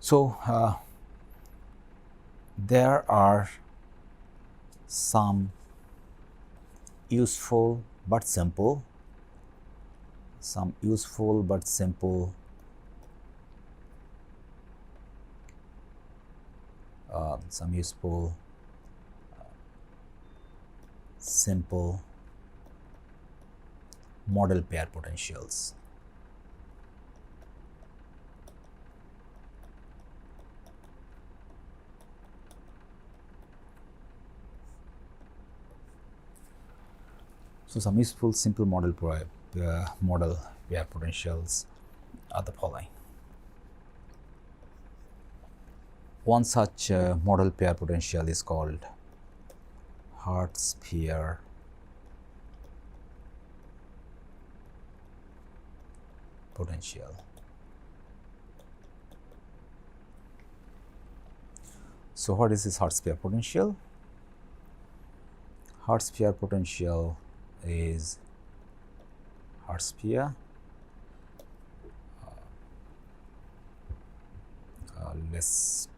So there are some useful but simple some useful but simple simple model pair potentials. So some useful simple model pair potentials are the following. One such model pair potential is called Hertzsprung potential. So what is this Hertzsprung potential? Hertzsprung potential is Hertzsprung. Let's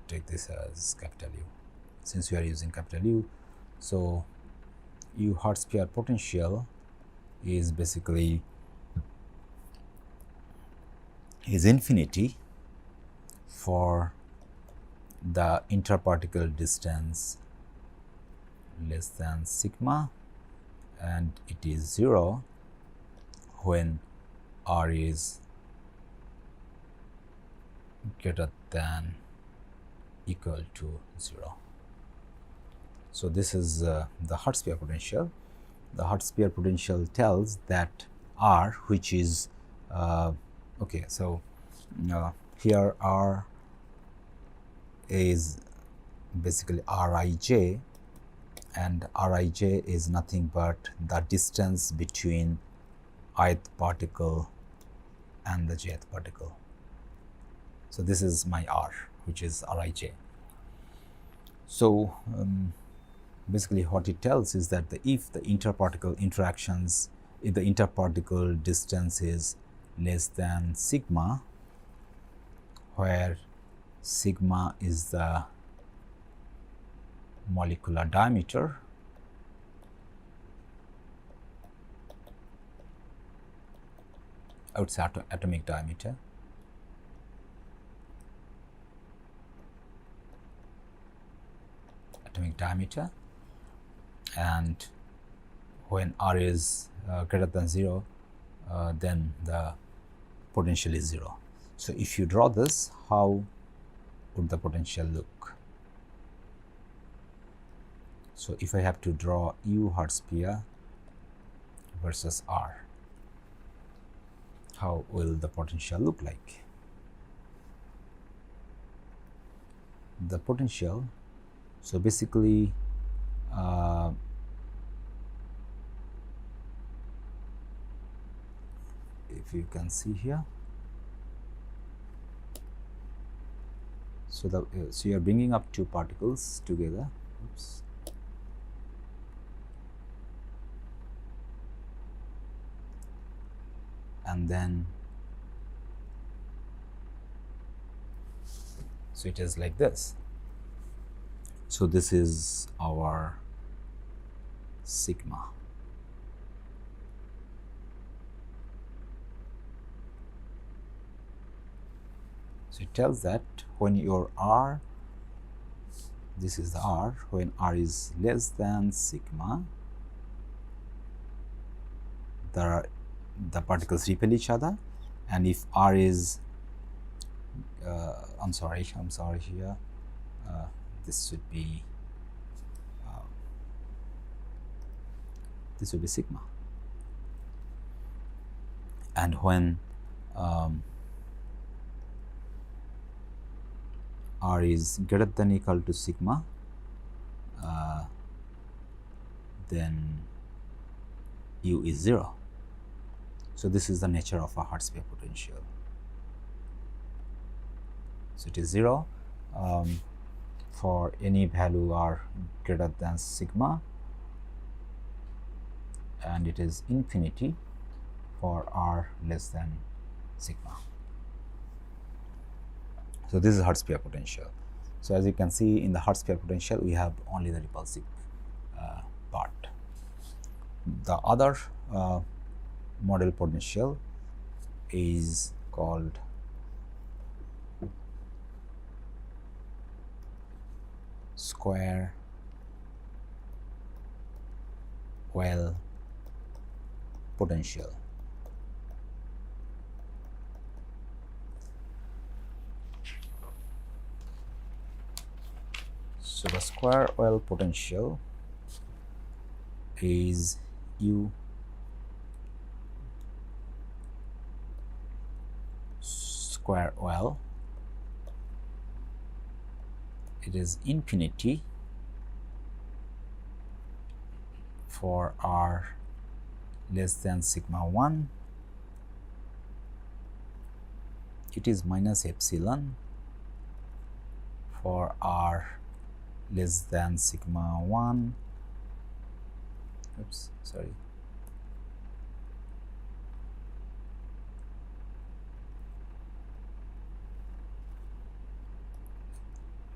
take this as capital U, since we are using capital U. So U Hertzsprung potential is basically infinity for the interparticle distance less than sigma, and it is 0 when r is greater than equal to 0. So this is the Hertzsprung potential. The Hertzsprung potential tells that r, which is okay, so here r is basically Rij, and Rij is nothing but the distance between ith particle and the jth particle. So this is my r, which is Rij. So basically what it tells is that if the interparticle distance is less than sigma, where sigma is the molecular diameter, I would say atomic diameter, and when r is greater than 0, then the potential is 0. So if you draw this, how would the potential look? So if I have to draw U Hertzsprung versus R, how will the potential look like? The potential, so basically if you can see here, so you are bringing up two particles together. Oops. And then so it is like this. So this is our sigma. So it tells that when your r, this is the r, when r is less than sigma, the particles repel each other, and if r is I'm sorry here, this should be sigma, and when r is greater than equal to sigma, then U is 0. So this is the nature of a Hertzsprung potential. So it is 0 for any value r greater than sigma, and it is infinity for r less than sigma. So this is Hertzsprung potential. So as you can see, in the Hertzsprung potential we have only the repulsive part. The other model potential is called square well potential. So the square well potential is U square well. It is infinity for r less than sigma 1. It is minus epsilon for r less than sigma 1. Oops, sorry.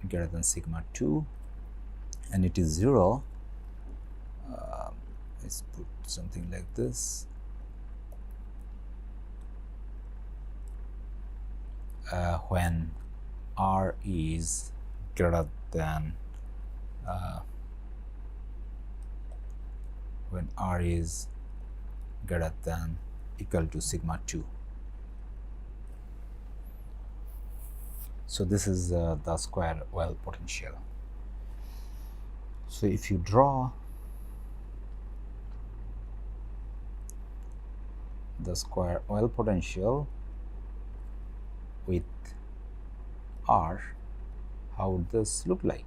Greater than sigma 2, and it is 0. Let's put something like this. When r is greater than when r is greater than equal to sigma 2. So this is the square well potential. So if you draw the square well potential with r, how would this look like?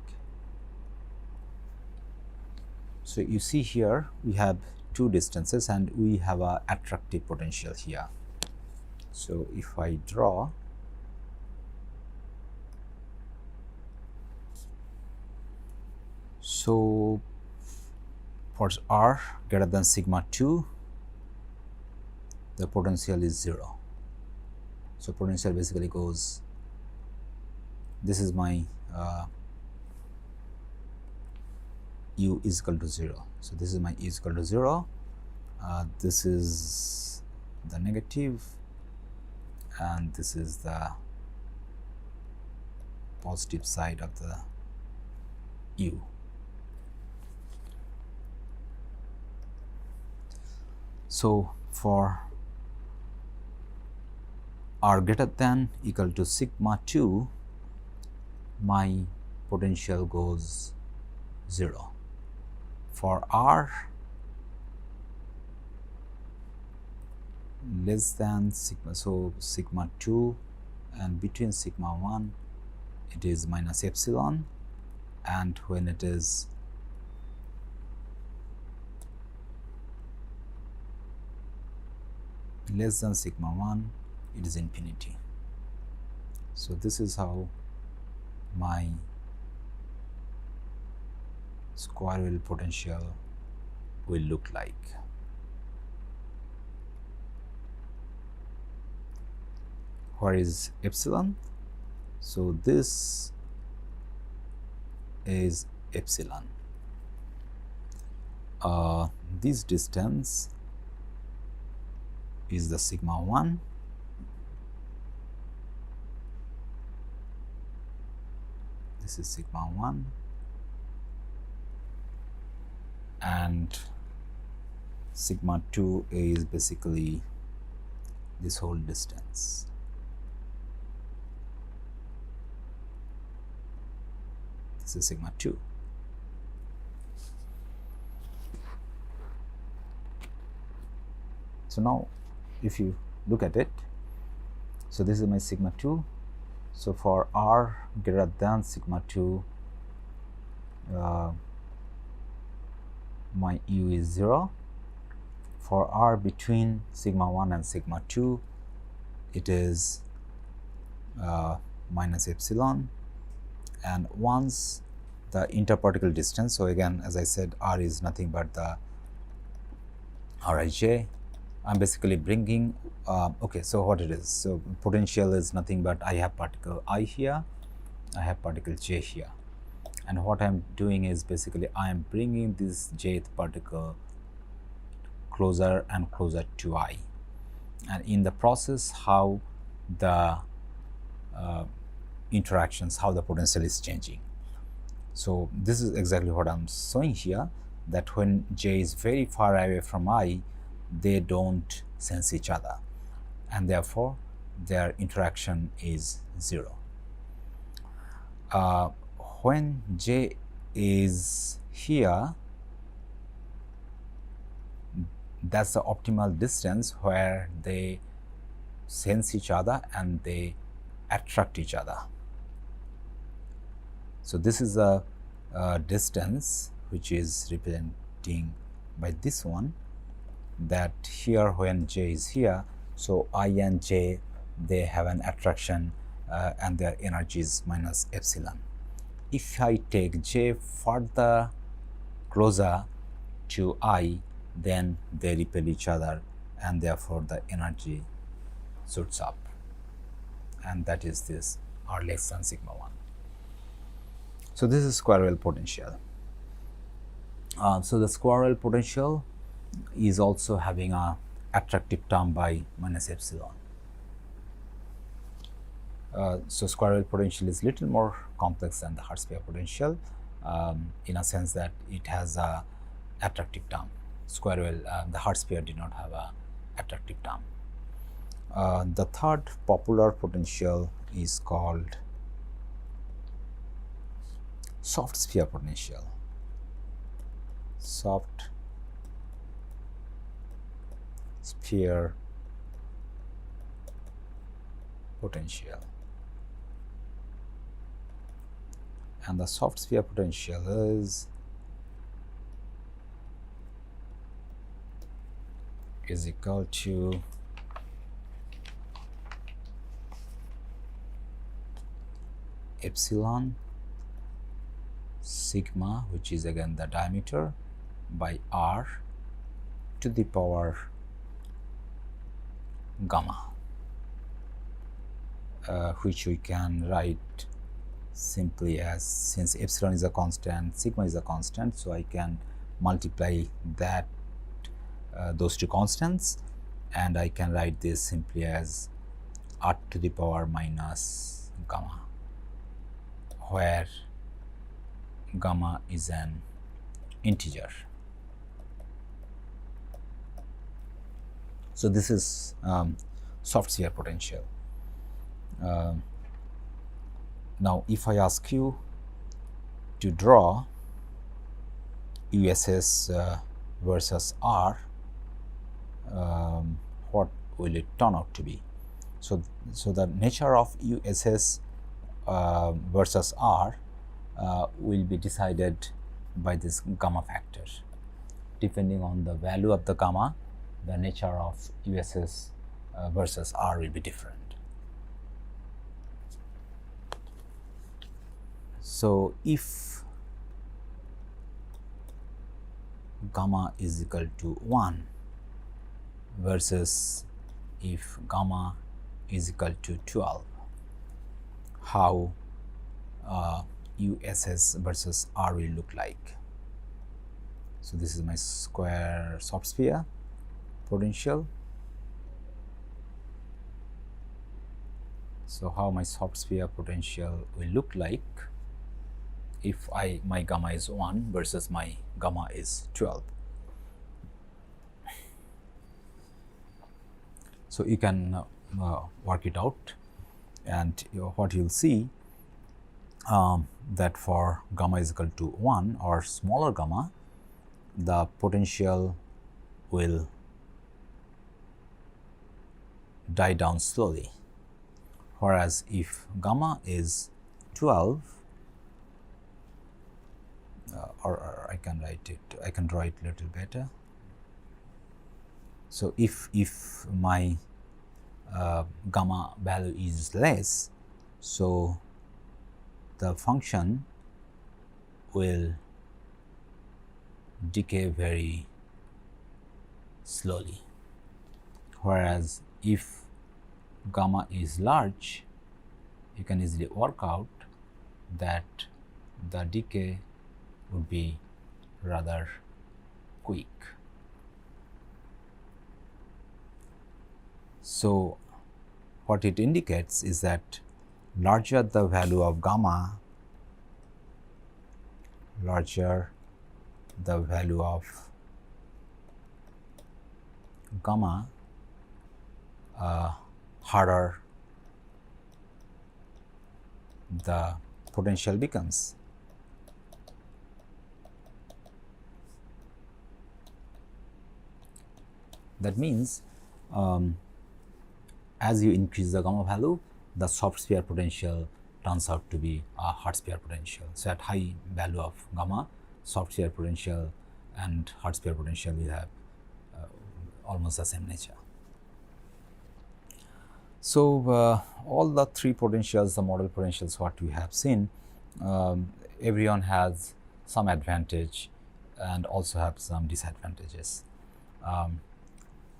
So you see here we have two distances and we have a attractive potential here. So if I draw so for r greater than sigma 2, the potential is 0. So potential basically goes, this is my u is equal to 0. So this is my u is equal to 0. This is the negative and this is the positive side of the u. So for r greater than equal to sigma 2, my potential goes 0. For r less than sigma, so sigma 2 and between sigma 1, it is minus epsilon, and when it is less than sigma 1, it is infinity. So this is how my square well potential will look like. Where is epsilon? So this is epsilon. This distance is the sigma 1, this is sigma 1, and sigma 2 is basically this whole distance. This is sigma 2. So now if you look at it, so this is my sigma 2. So for r greater than sigma 2, my u is 0. For r between sigma 1 and sigma 2, it is minus epsilon, and once the interparticle distance, so again as I said, r is nothing but the Rij. I'm basically bringing Okay, so what it is? So potential is nothing but I have particle I here, I have particle j here, and what I'm doing is basically I am bringing this jth particle closer and closer to I, and in the process how the interactions, how the potential is changing. So this is exactly what I'm showing here, that when j is very far away from I, they don't sense each other, and therefore their interaction is 0. When j is here, that's the optimal distance where they sense each other and they attract each other. So this is a distance which is representing by this one, that here when j is here, so I and j, they have an attraction and their energy is minus epsilon. If I take j further closer to I, then they repel each other and therefore the energy shoots up, and that is this r less than sigma 1. So this is square wave potential. So the square wave potential is also having a attractive term by minus epsilon. So square wave potential is little more complex than the hard sphere potential, in a sense that it has a attractive term. Square wave, the hard sphere did not have a attractive term. The third popular potential is called soft sphere potential. Soft sphere potential. And the soft sphere potential is equal to epsilon sigma, which is again the diameter, by r to the power gamma, which we can write simply as, since epsilon is a constant, sigma is a constant, so I can multiply that those two constants, and I can write this simply as r to the power minus gamma, where gamma is an integer. So this is soft sphere potential. Now if I ask you to draw USS versus R, what will it turn out to be? So the nature of USS versus R will be decided by this gamma factor. Depending on the value of the gamma, the nature of USS versus R will be different. So if gamma is equal to 1 versus if gamma is equal to 12, how USS versus R will look like? So this is my square soft sphere potential. So how my soft sphere potential will look like if my gamma is 1 versus my gamma is 12. So you can work it out, and what you'll see that for gamma is equal to 1 or smaller gamma, the potential will die down slowly, whereas if gamma is 12, or I can write it, I can draw it a little better. So if my gamma value is less, so the function will decay very slowly, whereas if gamma is large, you can easily work out that the decay would be rather quick. So, what it indicates is that larger the value of gamma, larger the value of gamma, harder the potential becomes. That means, as you increase the gamma value, the soft sphere potential turns out to be a hard sphere potential. So, at high value of gamma, soft sphere potential and hard sphere potential will have almost the same nature. So, all the three potentials, the model potentials what we have seen, everyone has some advantage and also have some disadvantages.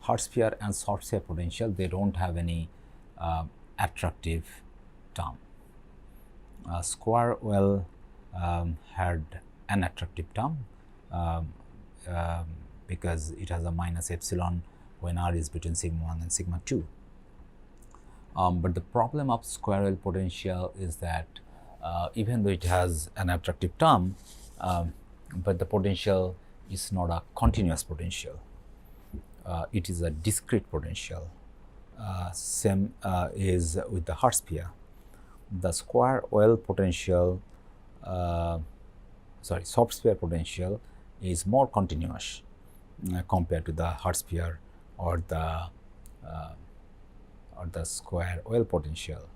Hard sphere and soft sphere potential, they do not have any attractive term. Square well had an attractive term because it has a minus epsilon when r is between sigma 1 and sigma 2. But the problem of square well potential is that even though it has an attractive term, but the potential is not a continuous potential. It is a discrete potential. Same is with the hard sphere. The square well potential, soft sphere potential is more continuous compared to the hard sphere or the square well potential.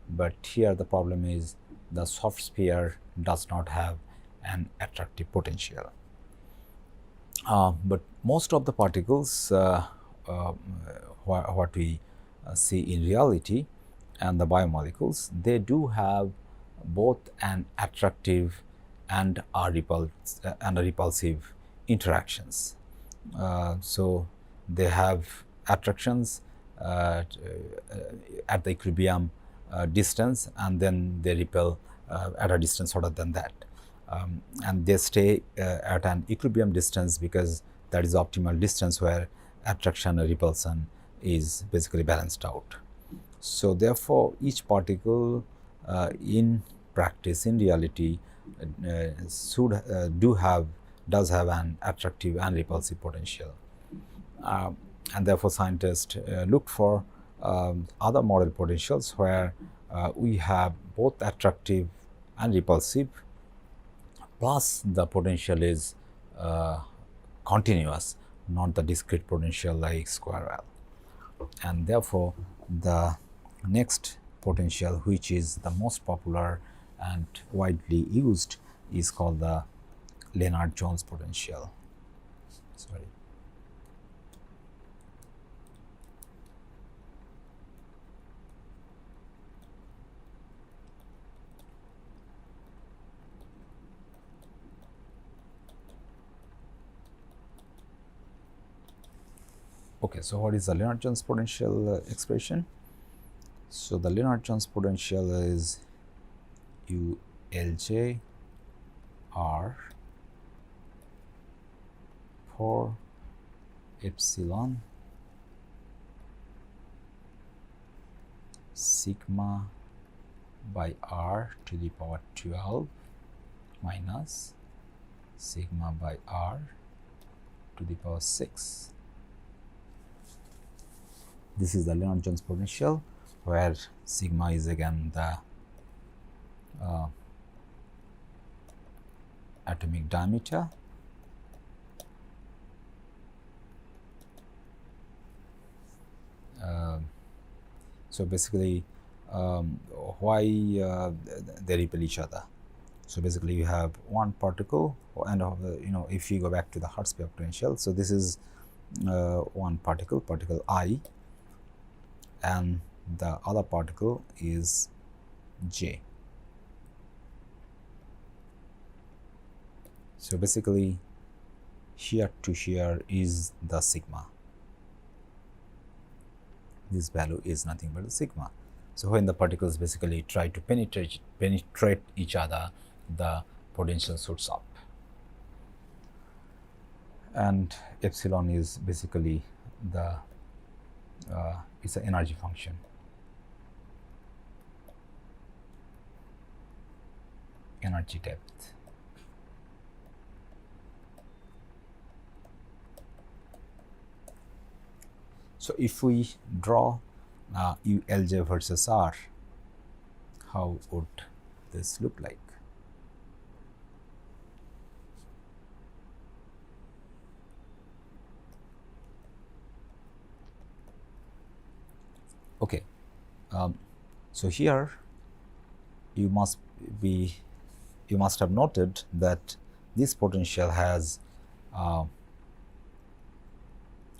But here the problem is the soft sphere does not have an attractive potential. But most of the particles what we see in reality and the biomolecules, they do have both an attractive and a repulsive interactions. So, they have attractions at the equilibrium distance, and then they repel at a distance shorter than that. And they stay at an equilibrium distance because that is the optimal distance where attraction and repulsion is basically balanced out. So, therefore, each particle in practice, in reality, does have an attractive and repulsive potential. And therefore, scientists look for other model potentials where we have both attractive and repulsive, plus the potential is continuous, not the discrete potential like square well. And therefore, the next potential, which is the most popular and widely used, is called the Lennard-Jones potential. Sorry. Okay, so what is the Lennard-Jones potential expression? So, the Lennard-Jones potential is ULJ R for epsilon sigma by r to the power 12 minus sigma by r to the power 6. This is the Lennard-Jones potential, where sigma is again the atomic diameter, so basically why they repel each other. So basically you have one particle, and if you go back to the hard sphere potential, so this is one particle I, and the other particle is J. So basically here to here is the sigma, this value is nothing but a sigma. So, when the particles basically try to penetrate each other, the potential shoots up, and epsilon is basically the it's an energy function. Energy depth. So, if we draw Lj versus R, how would this look like? Okay, so here you must have noted that this potential has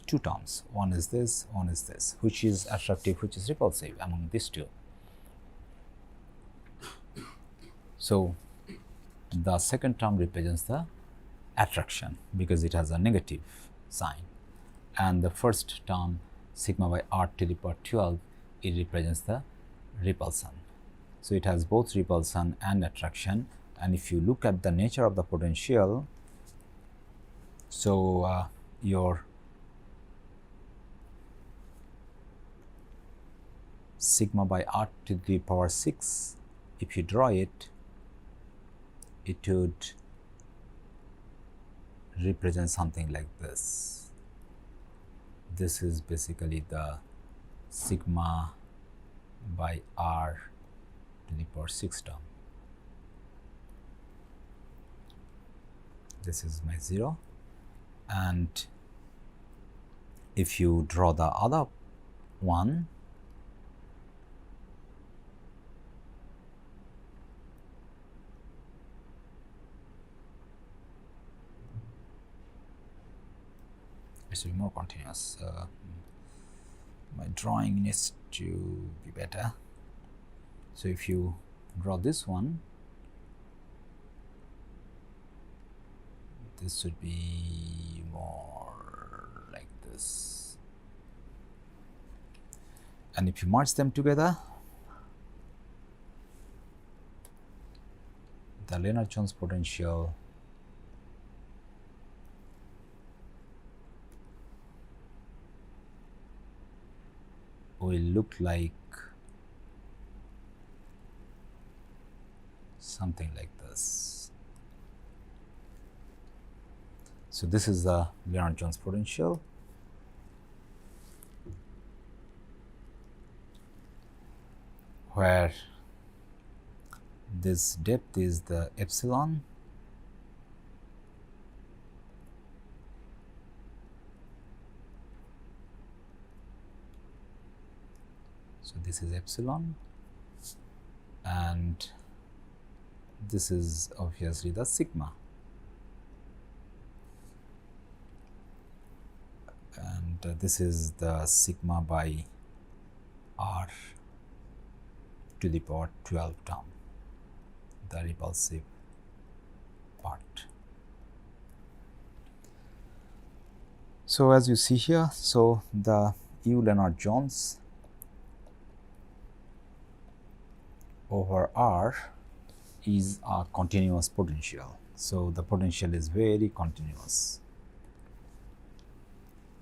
two terms. One is this, one is this. Which is attractive, which is repulsive among these two? So, the second term represents the attraction because it has a negative sign, and the first term sigma by r to the power 12, it represents the repulsion. So, it has both repulsion and attraction, and if you look at the nature of the potential, so your sigma by r to the power 6, if you draw it, it would represent something like this. This is basically the sigma by r to the power 6 term. This is my 0, and if you draw the other one, it should be more continuous. My drawing needs to be better. So, if you draw this one, this should be more like this, and if you merge them together, the Lennard-Jones potential will look like something like this. So, this is the Lennard-Jones potential, where this depth is the epsilon, so this is epsilon, and this is obviously the sigma, and this is the sigma by r to the power 12 term, the repulsive part. So, as you see here, so the U Lennard-Jones over R is a continuous potential. So, the potential is very continuous.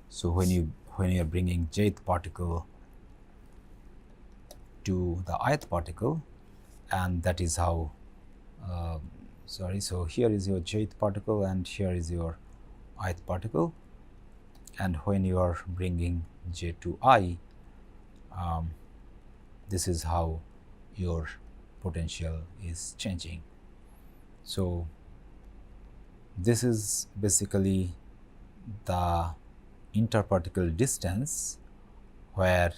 So, when you are bringing jth particle to the ith particle, and that is how so here is your jth particle and here is your ith particle, and when you are bringing j to I, this is how your potential is changing. So, this is basically the interparticle distance where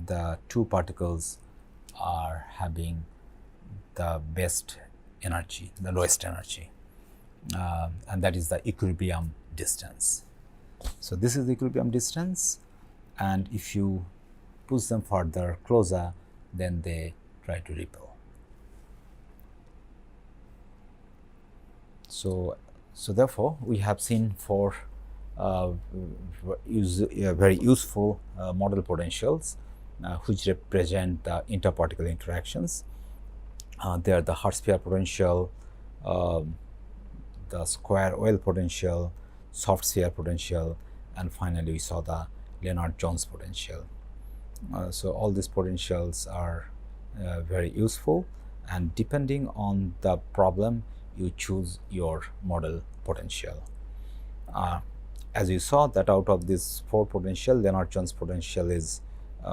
the two particles are having the best energy, the lowest energy, and that is the equilibrium distance. So, this is the equilibrium distance, and if you push them further closer, then they try to repel. So therefore, we have seen for very useful model potentials which represent the interparticle interactions. They are the Hart-Sphere potential, the square well potential, soft sphere potential, and finally we saw the Lennard-Jones potential. So all these potentials are very useful, and depending on the problem you choose your model potential. As you saw that out of this 4 potential, Lennard-Jones potential is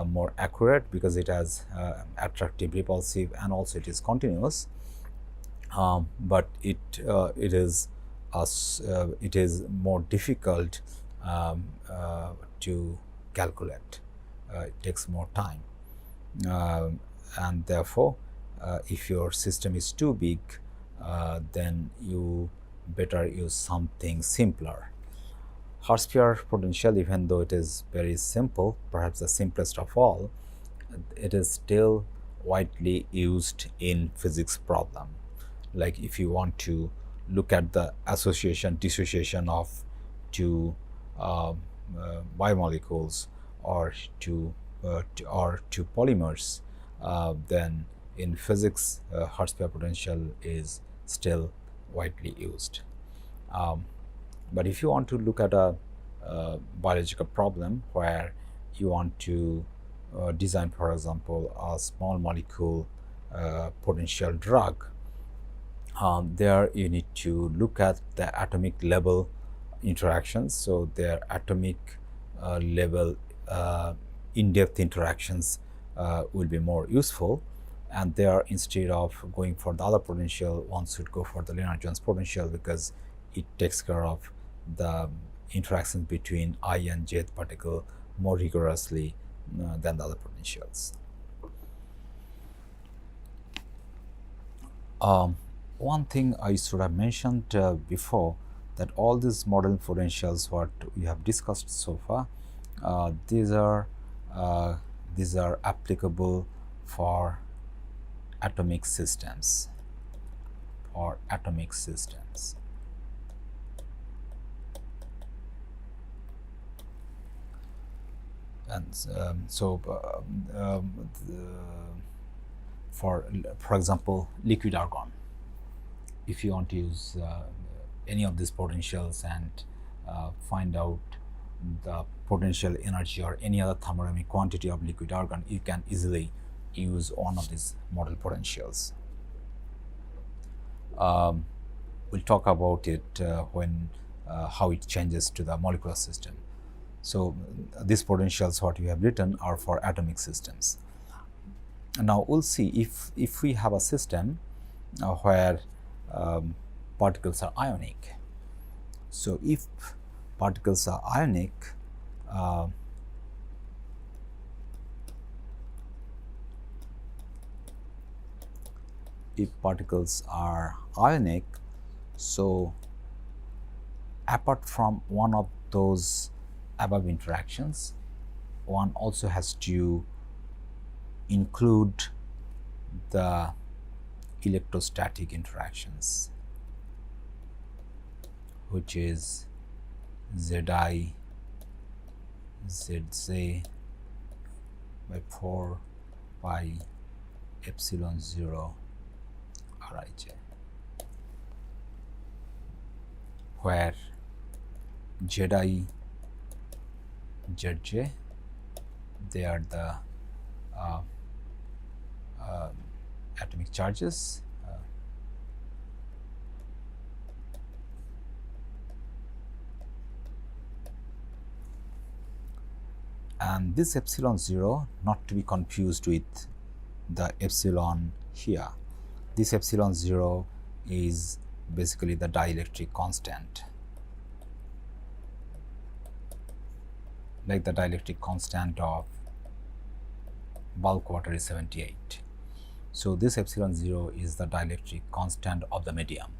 more accurate because it has attractive, repulsive, and also it is continuous. But it is more difficult to calculate. It takes more time, and therefore, if your system is too big, then you better use something simpler. Hart-Sphere potential, even though it is very simple, perhaps the simplest of all, it is still widely used in physics problem. Like if you want to look at the association, dissociation of two biomolecules or two polymers, then in physics, Hart-Sphere potential is still widely used. But if you want to look at a biological problem where you want to design, for example, a small molecule potential drug, there you need to look at the atomic level interactions. So their atomic level in-depth interactions will be more useful, and there, instead of going for the other potential, one should go for the Lennard-Jones potential because it takes care of the interactions between I and jth particle more rigorously than the other potentials. One thing I should have mentioned before, that all these model potentials what we have discussed so far, these are applicable for atomic systems. And for example, liquid argon, if you want to use any of these potentials and find out the potential energy or any other thermodynamic quantity of liquid argon, you can easily use one of these model potentials. We'll talk about it when how it changes to the molecular system. So these potentials what we have written are for atomic systems. Now we'll see if we have a system where particles are ionic. So if particles are ionic, so apart from one of those above interactions, one also has to include the electrostatic interactions, which is Zi Zz by 4 pi epsilon 0 Rij, where Zi Zj, they are the atomic charges, and this epsilon 0 not to be confused with the epsilon here. This epsilon 0 is basically the dielectric constant, like the dielectric constant of bulk water is 78. So this epsilon 0 is the dielectric constant of the medium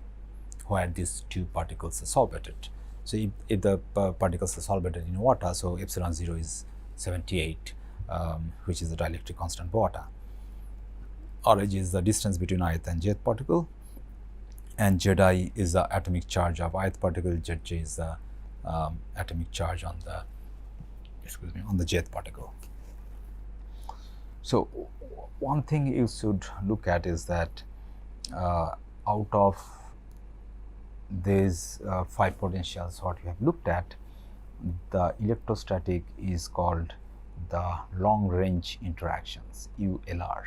where these two particles are solvated. So if the particles are solvated in water, so epsilon 0 is 78, which is the dielectric constant of water. Rij is the distance between ith and jth particle, and Zi is the atomic charge of ith particle, Zj is the atomic charge on the on the jth particle. So one thing you should look at is that out of these 5 potentials what we have looked at, the electrostatic is called the long range interactions, ULR.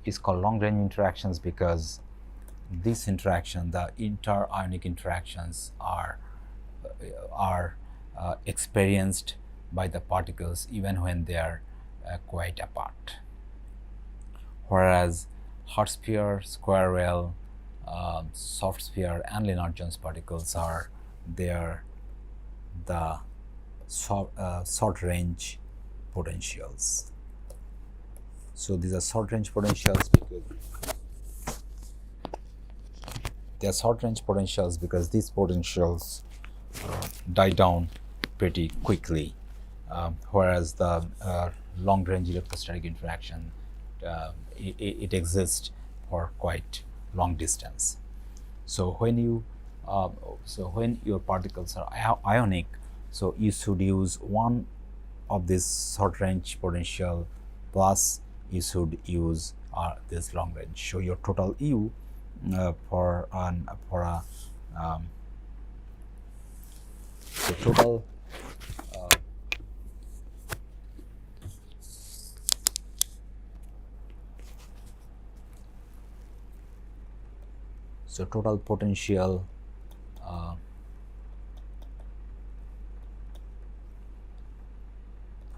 It's called long range interactions because this interaction, the inter-ionic interactions are experienced by the particles even when they are quite apart. Whereas hard sphere, square whale, soft sphere and Lennard-Jones particles are the short range potentials. So these are short range potentials because they are short range potentials because these potentials die down pretty quickly, whereas the long range electrostatic interaction it exists for quite long distance. So when your particles are ionic, so you should use one of this short range potential plus you should use this long range. So your total U for a so total so total potential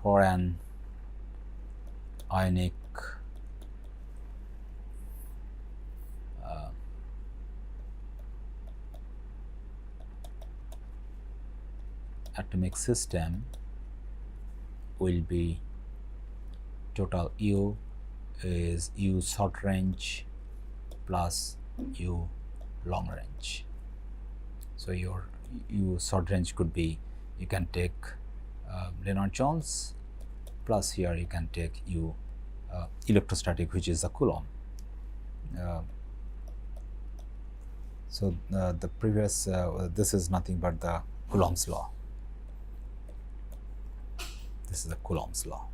for an ionic atomic system will be total U is U short range plus U long range. So your U short range could be, you can take Lennard-Jones plus here you can take U electrostatic, which is a Coulomb. So the previous this is nothing but the Coulomb's law. This is the Coulomb's law.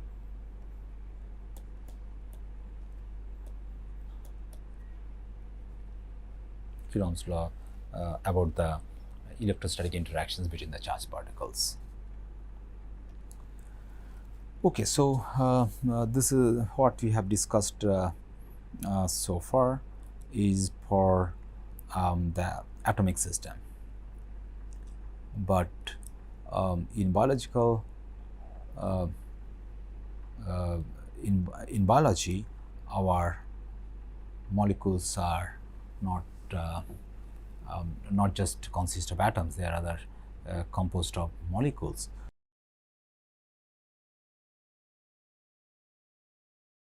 Coulomb's law about the electrostatic interactions between the charged particles. Okay, so this is what we have discussed so far is for the atomic system, but in biological in biology our molecules are not just consist of atoms, they are other composed of molecules.